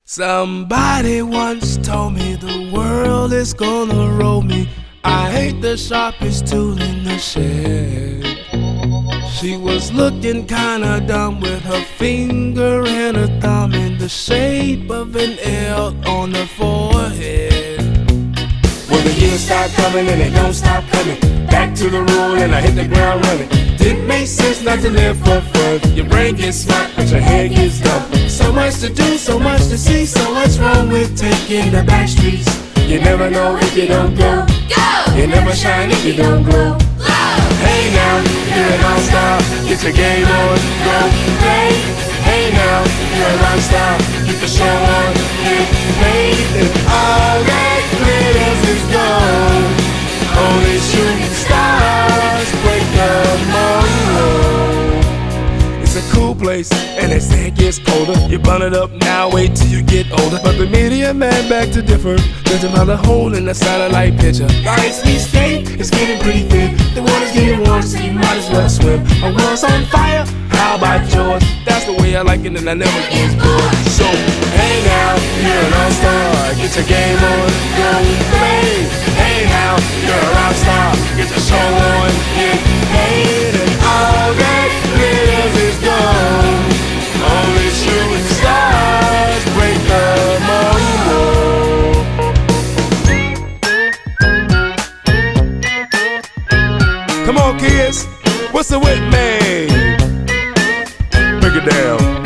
Somebody once told me the world is gonna roll me. I ain't the sharpest tool in the shed. She was looking kinda dumb with her finger and her thumb in the shape of an L on her forehead. When the years start coming and they don't stop coming, back to the rule and I hit the ground running. Didn't make sense not to live for fun. Your brain gets smart but your head gets dumb. So much to do, so much to see, so what's wrong with taking the back streets? You never know if you don't go. You never shine if you don't glow. Hey now, you're an all-star, get your game on, go play. Hey now, you're a rock star, get the show on, get paid. And all that glitters is gold. Only shooting stars break the mold. It's a cool place, and they say it gets colder. You burn it up now, wait till you get older. But the media man back to differ. There's another hole in the satellite picture. Ice we skate, it's getting pretty thin. The water's getting warm, so you might as well swim. Our world's on fire, how about yours? That's the way I like it and I never get bored. So, hey now, you're an all-star, get your game on, go play. Hey now, you're a rock star, get your show on, get paid. And all that glitters is gold. Only shooting stars break the mold. come on kids, what's the whip man? Break it down.